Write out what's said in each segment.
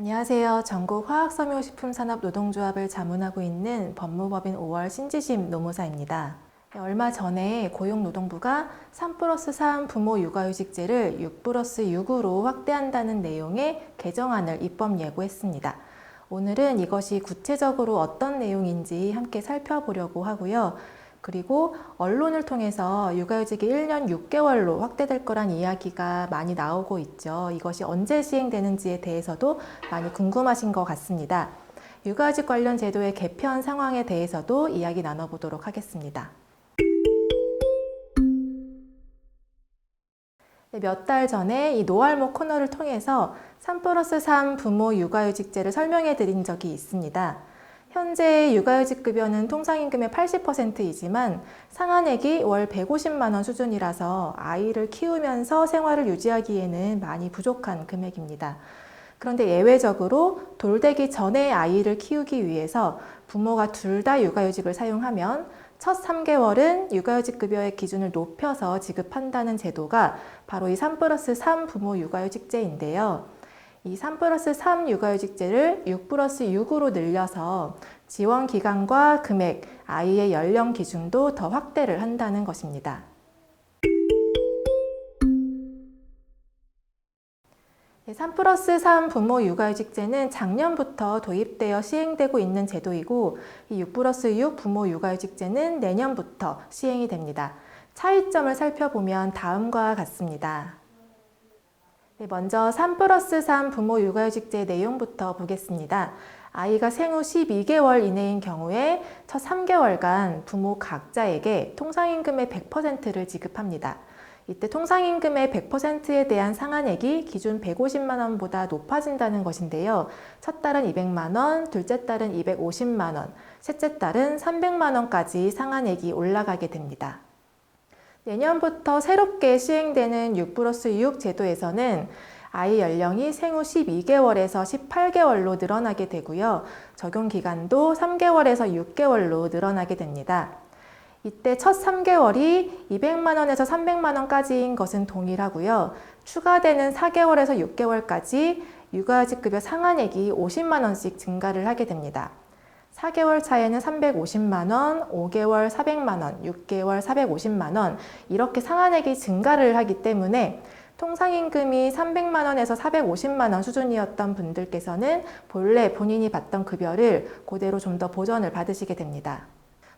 안녕하세요. 전국 화학섬유식품산업노동조합을 자문하고 있는 법무법인 5월 신지심 노무사입니다. 얼마 전에 고용노동부가 3+3 부모 육아휴직제를 6+6으로 확대한다는 내용의 개정안을 입법 예고했습니다. 오늘은 이것이 구체적으로 어떤 내용인지 함께 살펴보려고 하고요. 그리고 언론을 통해서 육아휴직이 1년 6개월로 확대될 거란 이야기가 많이 나오고 있죠. 이것이 언제 시행되는지에 대해서도 많이 궁금하신 것 같습니다. 육아휴직 관련 제도의 개편 상황에 대해서도 이야기 나눠보도록 하겠습니다. 몇 달 전에 이 노알모 코너를 통해서 3+3 부모 육아휴직제를 설명해 드린 적이 있습니다. 현재 육아휴직급여는 통상임금의 80%이지만 상한액이 월 150만 원 수준이라서 아이를 키우면서 생활을 유지하기에는 많이 부족한 금액입니다. 그런데 예외적으로 돌되기 전에 아이를 키우기 위해서 부모가 둘 다 육아휴직을 사용하면 첫 3개월은 육아휴직급여의 기준을 높여서 지급한다는 제도가 바로 이 3+3 부모 육아휴직제인데요. 이 3+3 육아휴직제를 6+6으로 늘려서 지원 기간과 금액, 아이의 연령 기준도 더 확대를 한다는 것입니다. 3+3 부모 육아휴직제는 작년부터 도입되어 시행되고 있는 제도이고 이 6+6 부모 육아휴직제는 내년부터 시행이 됩니다. 차이점을 살펴보면 다음과 같습니다. 먼저 3+3 부모 육아휴직제 내용부터 보겠습니다. 아이가 생후 12개월 이내인 경우에 첫 3개월간 부모 각자에게 통상임금의 100%를 지급합니다. 이때 통상임금의 100%에 대한 상한액이 기준 150만 원보다 높아진다는 것인데요. 첫 달은 200만 원, 둘째 달은 250만 원, 셋째 달은 300만 원까지 상한액이 올라가게 됩니다. 내년부터 새롭게 시행되는 6+6 제도에서는 아이 연령이 생후 12개월에서 18개월로 늘어나게 되고요. 적용 기간도 3개월에서 6개월로 늘어나게 됩니다. 이때 첫 3개월이 200만 원에서 300만 원까지인 것은 동일하고요. 추가되는 4개월에서 6개월까지 육아휴직급여 상한액이 50만 원씩 증가를 하게 됩니다. 4개월 차에는 350만 원, 5개월 400만 원, 6개월 450만 원 이렇게 상한액이 증가를 하기 때문에 통상임금이 300만 원에서 450만 원 수준이었던 분들께서는 본래 본인이 받던 급여를 그대로 좀 더 보전을 받으시게 됩니다.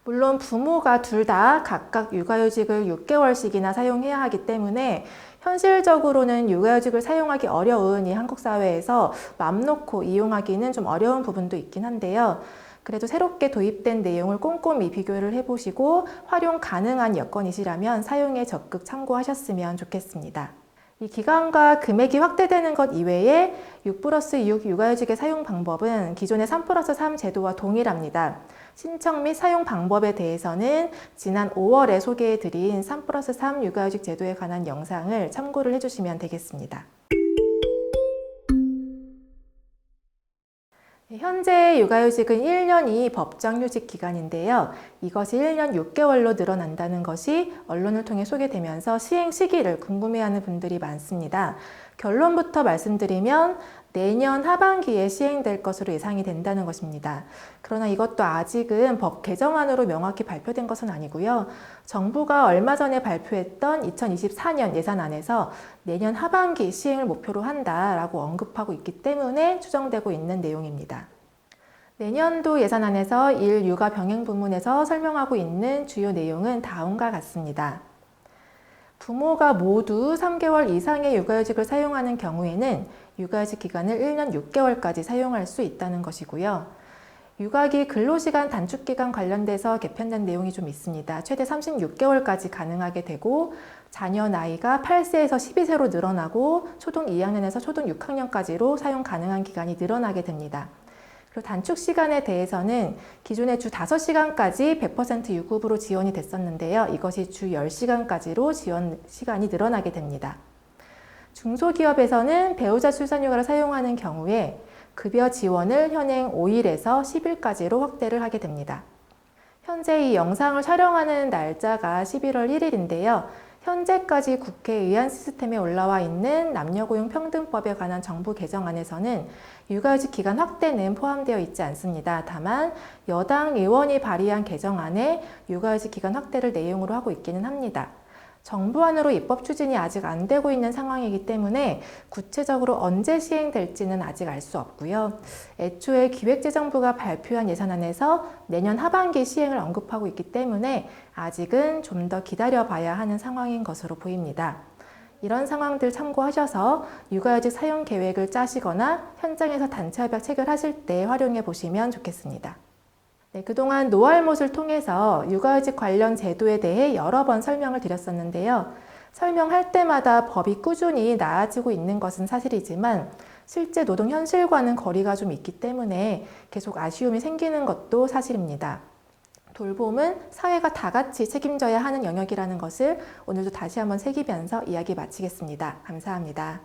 물론 부모가 둘 다 각각 육아휴직을 6개월씩이나 사용해야 하기 때문에 현실적으로는 육아휴직을 사용하기 어려운 이 한국 사회에서 맘 놓고 이용하기는 좀 어려운 부분도 있긴 한데요. 그래도 새롭게 도입된 내용을 꼼꼼히 비교를 해보시고 활용 가능한 여건이시라면 사용에 적극 참고하셨으면 좋겠습니다. 이 기간과 금액이 확대되는 것 이외에 6+6 육아휴직의 사용 방법은 기존의 3+3 제도와 동일합니다. 신청 및 사용 방법에 대해서는 지난 5월에 소개해드린 3+3 육아휴직 제도에 관한 영상을 참고를 해주시면 되겠습니다. 현재 육아휴직은 1년이 법정휴직 기간인데요. 이것이 1년 6개월로 늘어난다는 것이 언론을 통해 소개되면서 시행 시기를 궁금해하는 분들이 많습니다. 결론부터 말씀드리면 내년 하반기에 시행될 것으로 예상이 된다는 것입니다. 그러나 이것도 아직은 법 개정안으로 명확히 발표된 것은 아니고요. 정부가 얼마 전에 발표했던 2024년 예산안에서 내년 하반기 시행을 목표로 한다라고 언급하고 있기 때문에 추정되고 있는 내용입니다. 내년도 예산안에서 일, 육아 병행 부문에서 설명하고 있는 주요 내용은 다음과 같습니다. 부모가 모두 3개월 이상의 육아휴직을 사용하는 경우에는 육아휴직 기간을 1년 6개월까지 사용할 수 있다는 것이고요. 육아기 근로시간 단축기간 관련돼서 개편된 내용이 좀 있습니다. 최대 36개월까지 가능하게 되고 자녀 나이가 8세에서 12세로 늘어나고 초등 2학년에서 초등 6학년까지로 사용 가능한 기간이 늘어나게 됩니다. 그리고 단축 시간에 대해서는 기존에 주 5시간까지 100% 유급으로 지원이 됐었는데요. 이것이 주 10시간까지로 지원 시간이 늘어나게 됩니다. 중소기업에서는 배우자 출산휴가를 사용하는 경우에 급여 지원을 현행 5일에서 10일까지로 확대를 하게 됩니다. 현재 이 영상을 촬영하는 날짜가 11월 1일인데요. 현재까지 국회 의안 시스템에 올라와 있는 남녀고용평등법에 관한 정부 개정안에서는 육아휴직 기간 확대는 포함되어 있지 않습니다. 다만 여당 의원이 발의한 개정안에 육아휴직 기간 확대를 내용으로 하고 있기는 합니다. 정부안으로 입법 추진이 아직 안 되고 있는 상황이기 때문에 구체적으로 언제 시행될지는 아직 알 수 없고요. 애초에 기획재정부가 발표한 예산안에서 내년 하반기 시행을 언급하고 있기 때문에 아직은 좀 더 기다려봐야 하는 상황인 것으로 보입니다. 이런 상황들 참고하셔서 육아휴직 사용 계획을 짜시거나 현장에서 단체 협약 체결하실 때 활용해 보시면 좋겠습니다. 네, 그동안 노알못을 통해서 육아휴직 관련 제도에 대해 여러 번 설명을 드렸었는데요. 설명할 때마다 법이 꾸준히 나아지고 있는 것은 사실이지만 실제 노동 현실과는 거리가 좀 있기 때문에 계속 아쉬움이 생기는 것도 사실입니다. 돌봄은 사회가 다 같이 책임져야 하는 영역이라는 것을 오늘도 다시 한번 새기면서 이야기 마치겠습니다. 감사합니다.